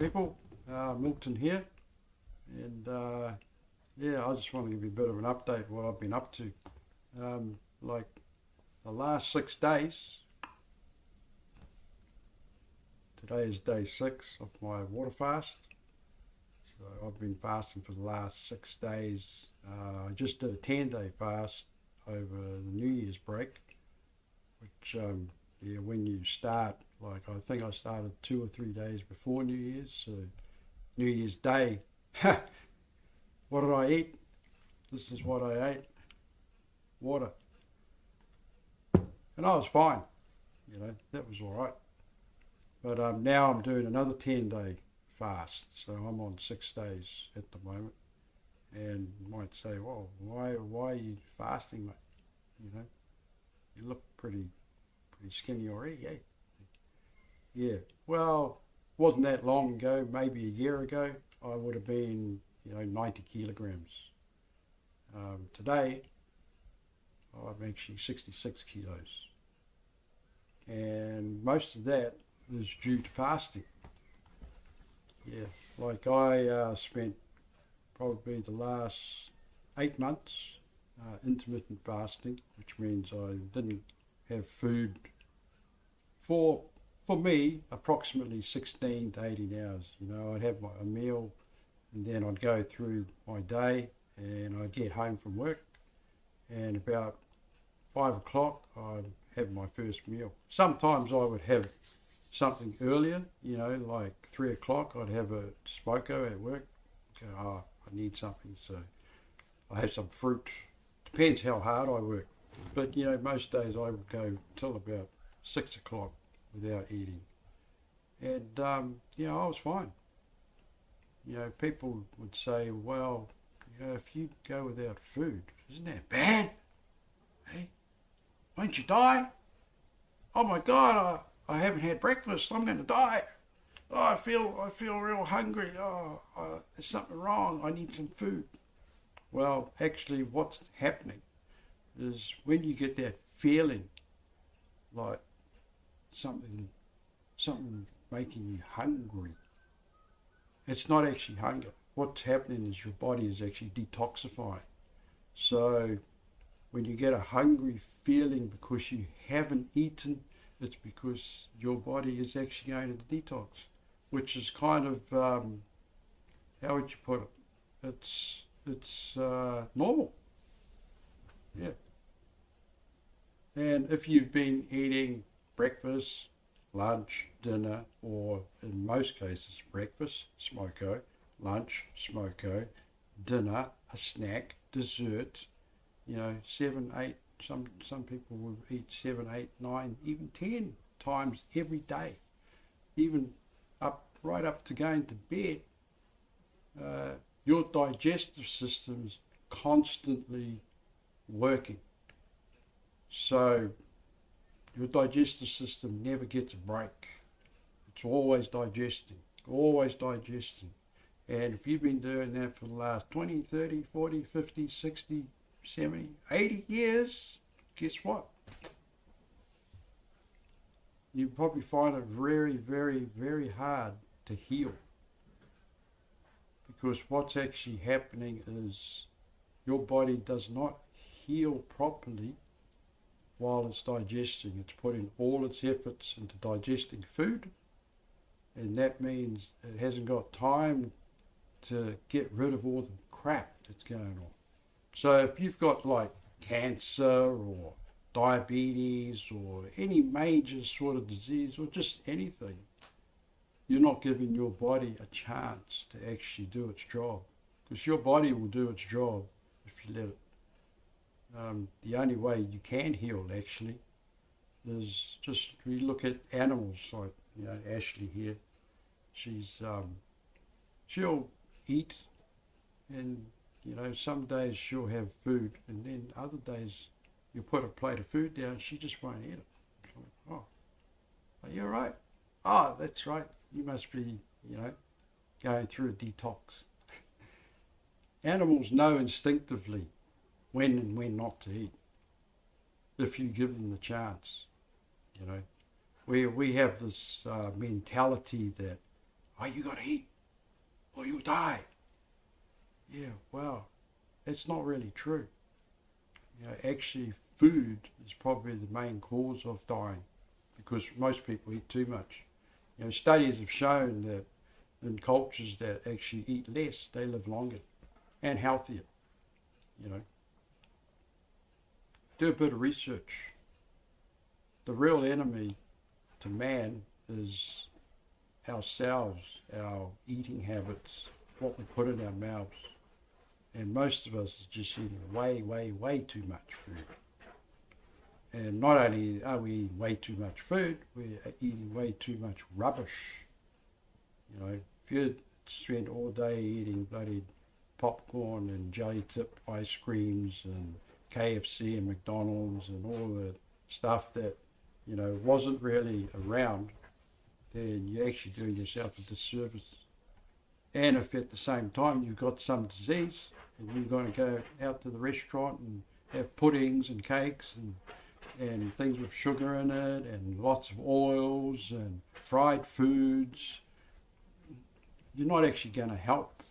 people. Milton here, and yeah, I just want to give you a bit of an update what I've been up to. Like the last 6 days, today is day 6 of my water fast. So I've been fasting for the last 6 days. I just did a 10-day fast over the New Year's break, which yeah, when you start, like I think I started 2 or 3 days before New Year's, so New Year's Day, what did I eat? This is what I ate, water. And I was fine, that was all right. But now I'm doing another 10-day fast, so I'm on 6 days at the moment. And you might say, well, why are you fasting, mate? You look pretty skinny already, eh? Yeah, well, wasn't that long ago, maybe a year ago, I would have been, 90 kilograms. Today, I'm actually 66 kilos. And most of that is due to fasting. Yeah, like I spent probably the last 8 months intermittent fasting, which means I didn't have food for me approximately 16 to 18 hours. I'd have a meal and then I'd go through my day and I'd get home from work, and about 5 o'clock I'd have my first meal. Sometimes I would have something earlier, like 3 o'clock I'd have a smoko at work. Go, I need something, so I have some fruit. Depends how hard I work. But, most days I would go till about 6 o'clock without eating. And, I was fine. People would say, well, if you go without food, isn't that bad? Hey, won't you die? Oh my God, I haven't had breakfast. I'm going to die. Oh, I feel real hungry. There's something wrong. I need some food. Well, actually, what's happening is when you get that feeling like something making you hungry, it's not actually hunger. What's happening is your body is actually detoxifying. So when you get a hungry feeling because you haven't eaten, it's because your body is actually going to detox, which is kind of, how would you put it? It's normal. Yeah. And if you've been eating breakfast, lunch, dinner, or in most cases breakfast, smoko, lunch, smoko, dinner, a snack, dessert, 7, 8, some people will eat 7, 8, 9, even 10 times every day, even right up to going to bed. Your digestive system's constantly working. So your digestive system never gets a break. It's always digesting. And if you've been doing that for the last 20, 30, 40, 50, 60, 70, 80 years, guess what? You probably find it very, very, very hard to heal. Because what's actually happening is your body does not heal properly while it's digesting. It's putting all its efforts into digesting food, and that means it hasn't got time to get rid of all the crap that's going on. So if you've got like cancer or diabetes or any major sort of disease or just anything, you're not giving your body a chance to actually do its job, because your body will do its job if you let it. The only way you can heal actually is just, we look at animals like, Ashley here. She'll eat, and some days she'll have food, and then other days you put a plate of food down, she just won't eat it. It's like, oh, are you all right? Oh, that's right. You must be, going through a detox. Animals know instinctively when and when not to eat, if you give them the chance. We have this mentality that oh, you got to eat or you'll die. Yeah, well, that's not really true. Actually, food is probably the main cause of dying because most people eat too much. Studies have shown that in cultures that actually eat less, they live longer and healthier. You know, do a bit of research. The real enemy to man is ourselves, our eating habits, what we put in our mouths. And most of us is just eating way too much food. And not only are we eating way too much food, we're eating way too much rubbish. If you spend all day eating bloody popcorn and jelly tip ice creams and KFC and McDonald's and all the stuff that, wasn't really around, then you're actually doing yourself a disservice. And if at the same time you've got some disease and you're going to go out to the restaurant and have puddings and cakes and things with sugar in it and lots of oils and fried foods, you're not actually going to help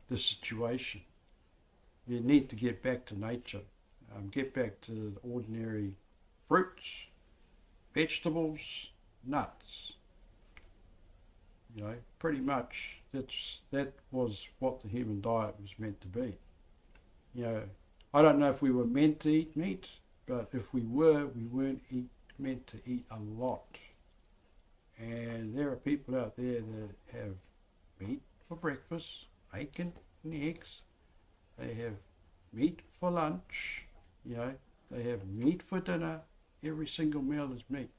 the situation. You need to get back to nature, get back to the ordinary fruits, vegetables, nuts. Pretty much that was what the human diet was meant to be. I don't know if we were meant to eat meat, but if we weren't meant to eat a lot. And there are people out there that have meat for breakfast, bacon and eggs. They have meat for lunch. They have meat for dinner. Every single meal is meat.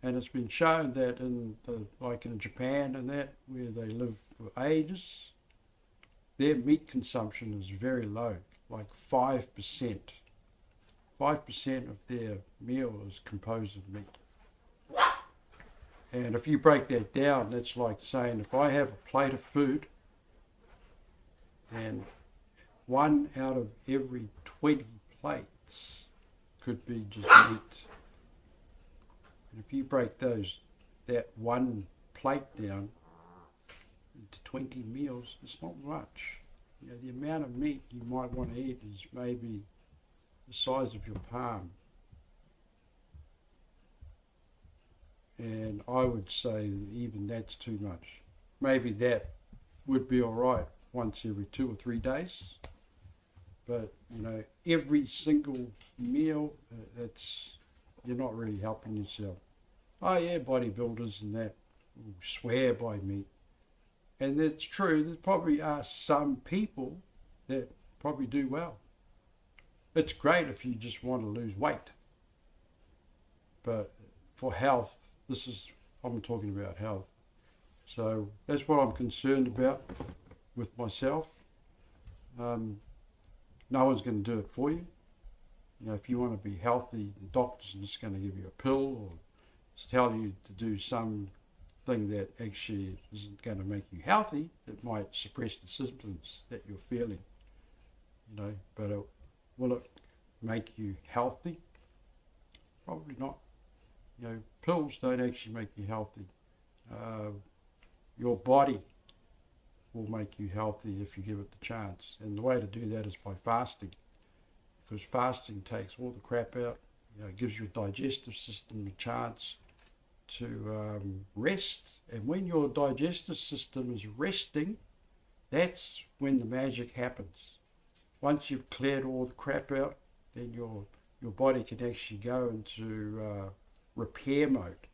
And it's been shown that like in Japan and that, where they live for ages, their meat consumption is very low, like 5%. 5% of their meal is composed of meat. And if you break that down, that's like saying if I have a plate of food, then 1 out of every 20 plates could be just meat. And if you break that one plate down into 20 meals, it's not much. The amount of meat you might want to eat is maybe the size of your palm. And I would say even that's too much. Maybe that would be all right once every 2 or 3 days. But, every single meal, you're not really helping yourself. Oh yeah, bodybuilders and that swear by meat. And that's true. There probably are some people that probably do well. It's great if you just want to lose weight. But for health, I'm talking about health. So that's what I'm concerned about with myself. No one's going to do it for you. If you want to be healthy, the doctor's just going to give you a pill or tell you to do something that actually isn't going to make you healthy. It might suppress the symptoms that you're feeling, but will it make you healthy? Probably not. Pills don't actually make you healthy. Your body will make you healthy if you give it the chance. And the way to do that is by fasting, because fasting takes all the crap out. It gives your digestive system a chance to rest. And when your digestive system is resting, that's when the magic happens. Once you've cleared all the crap out, then your body can actually go into repair mode.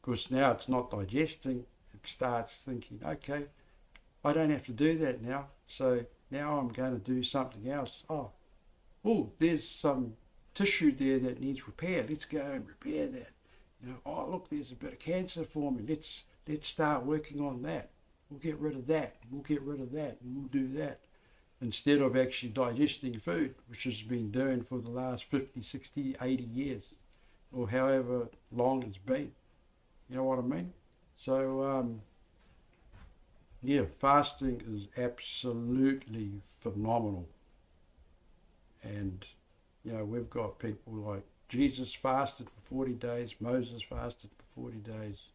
Because now it's not digesting, it starts thinking, okay, I don't have to do that now, so now I'm going to do something else. Oh, there's some tissue there that needs repair. Let's go and repair that. Oh, look, there's a bit of cancer forming. Let's start working on that. We'll get rid of that. We'll get rid of that. And we'll do that. Instead of actually digesting food, which has been doing for the last 50, 60, 80 years, or however long it's been. You know what I mean? So, fasting is absolutely phenomenal. And, we've got people like Jesus fasted for 40 days, Moses fasted for 40 days,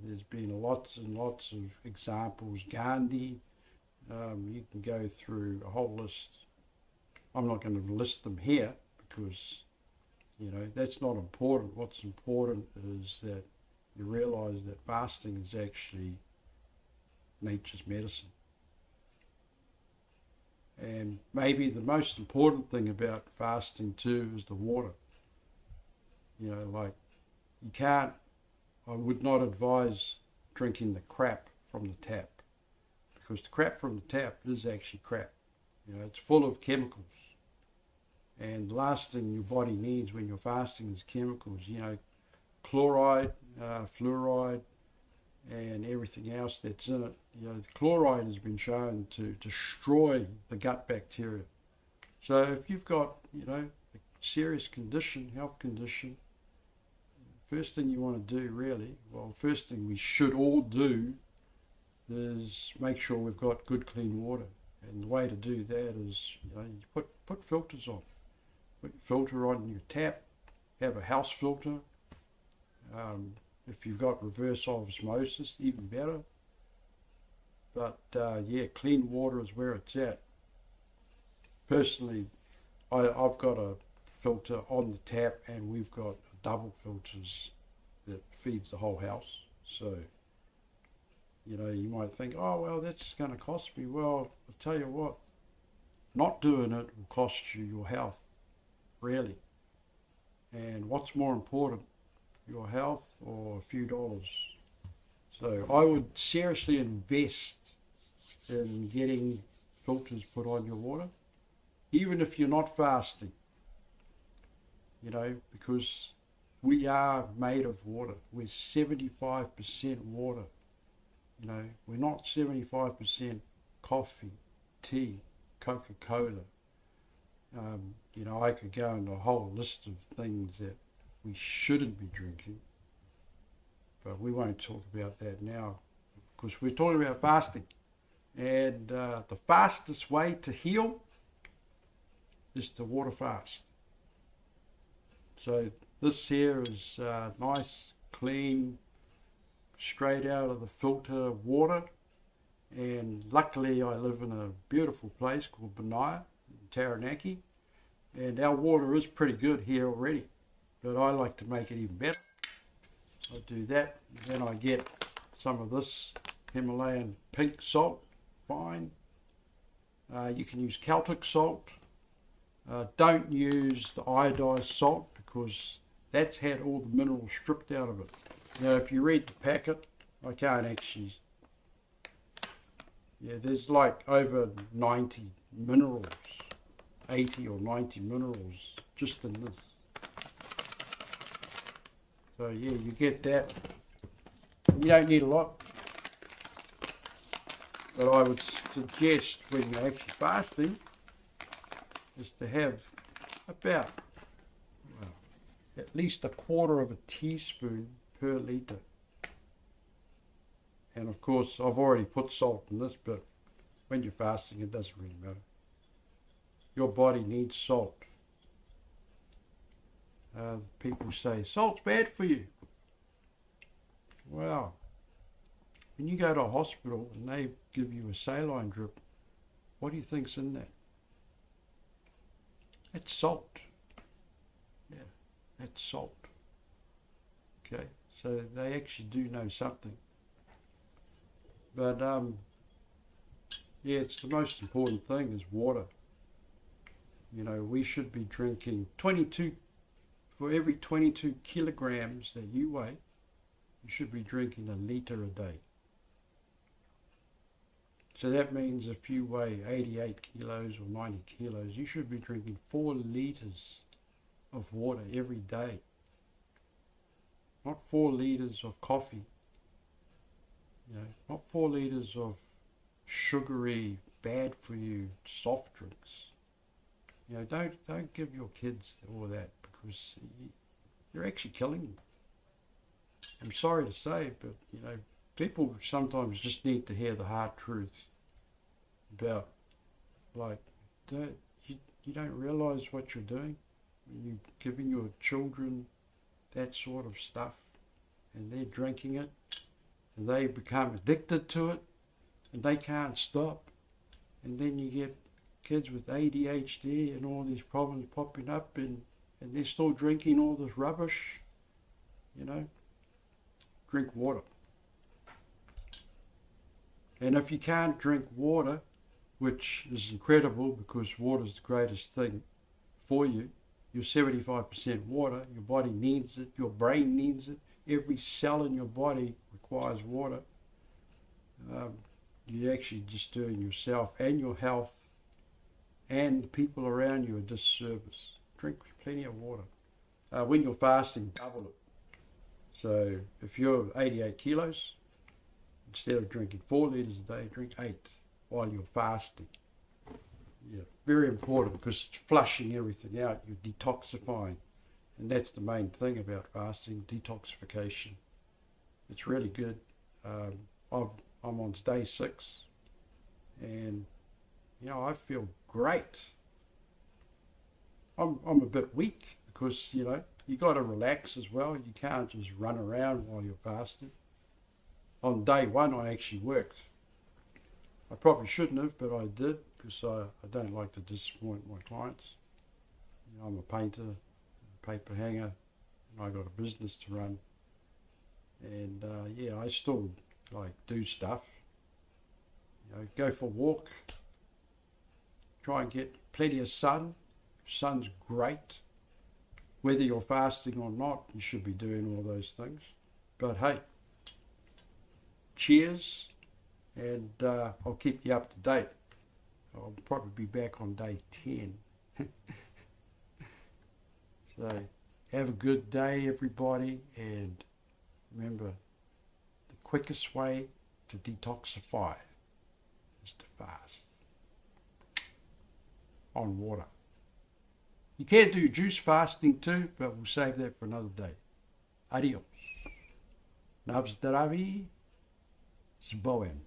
There's been lots and lots of examples. Gandhi, you can go through a whole list. I'm not going to list them here because, that's not important. What's important is that you realize that fasting is actually nature's medicine. And maybe the most important thing about fasting too is the water. I would not advise drinking the crap from the tap, because the crap from the tap is actually crap. It's full of chemicals. And the last thing your body needs when you're fasting is chemicals, chloride, fluoride, and everything else that's in it. The chloride has been shown to destroy the gut bacteria. So if you've got, a serious condition, health condition, first thing you want to do first thing we should all do is make sure we've got good clean water. And the way to do that is, you put filters on. Put your filter on your tap, have a house filter. If you've got reverse osmosis, even better. But clean water is where it's at. Personally, I've got a filter on the tap, and we've got double filters that feeds the whole house. So, you might think, oh, well, that's going to cost me. Well, I'll tell you what, not doing it will cost you your health, really. And what's more important, your health or a few dollars? So I would seriously invest in getting filters put on your water, even if you're not fasting, because we are made of water. We're 75% water. We're not 75% coffee, tea, Coca-Cola. I could go into a whole list of things that we shouldn't be drinking, but we won't talk about that now because we're talking about fasting. And the fastest way to heal is to water fast. So this here is nice, clean, straight out of the filter water. And luckily I live in a beautiful place called Benaya, Taranaki. And our water is pretty good here already. But I like to make it even better. I do that. Then I get some of this Himalayan pink salt, fine. You can use Celtic salt. Don't use the iodized salt because that's had all the minerals stripped out of it. Now, if you read the packet, I can't actually... there's like over 90 minerals, 80 or 90 minerals just in this. So you get that. You don't need a lot. But I would suggest when you're actually fasting is to have about at least a quarter of a teaspoon per litre. And of course, I've already put salt in this, but when you're fasting, it doesn't really matter. Your body needs salt. People say, salt's bad for you. Well, when you go to a hospital and they give you a saline drip, what do you think's in that? It's salt. Yeah, that's salt. Okay, so they actually do know something. But it's the most important thing is water. We should be drinking 22, for every 22 kilograms that you weigh, you should be drinking a litre a day. So that means if you weigh 88 kilos or 90 kilos, you should be drinking 4 litres of water every day. Not 4 litres of coffee. Not 4 litres of sugary, bad for you soft drinks. Don't give your kids all that because you're actually killing them. I'm sorry to say, but people sometimes just need to hear the hard truth about you don't realise what you're doing when you're giving your children that sort of stuff and they're drinking it. and they become addicted to it, and they can't stop. And then you get kids with ADHD and all these problems popping up, and they're still drinking all this rubbish. Drink water. And if you can't drink water, which is incredible because water is the greatest thing for you, you're 75% water, your body needs it, your brain needs it, every cell in your body requires water. You're actually just doing yourself and your health and the people around you a disservice. Drink plenty of water. When you're fasting, double it. So if you're 88 kilos, instead of drinking 4 litres a day, drink 8 while you're fasting. Yeah, very important because it's flushing everything out. You're detoxifying. And that's the main thing about fasting, detoxification. It's really good. I'm on day 6 and, I feel great. I'm a bit weak because, you got to relax as well. You can't just run around while you're fasting. On day 1, I actually worked. I probably shouldn't have, but I did because I don't like to disappoint my clients. I'm a painter, a paper hanger, and I got a business to run. And I still do stuff. Go for a walk. Try and get plenty of sun. Sun's great. Whether you're fasting or not, you should be doing all those things. But hey, cheers, and I'll keep you up to date. I'll probably be back on day 10. So have a good day, everybody, and remember, the quickest way to detoxify is to fast on water. You can do juice fasting too, but we'll save that for another day. Adios. Na zdraví, z Bohem.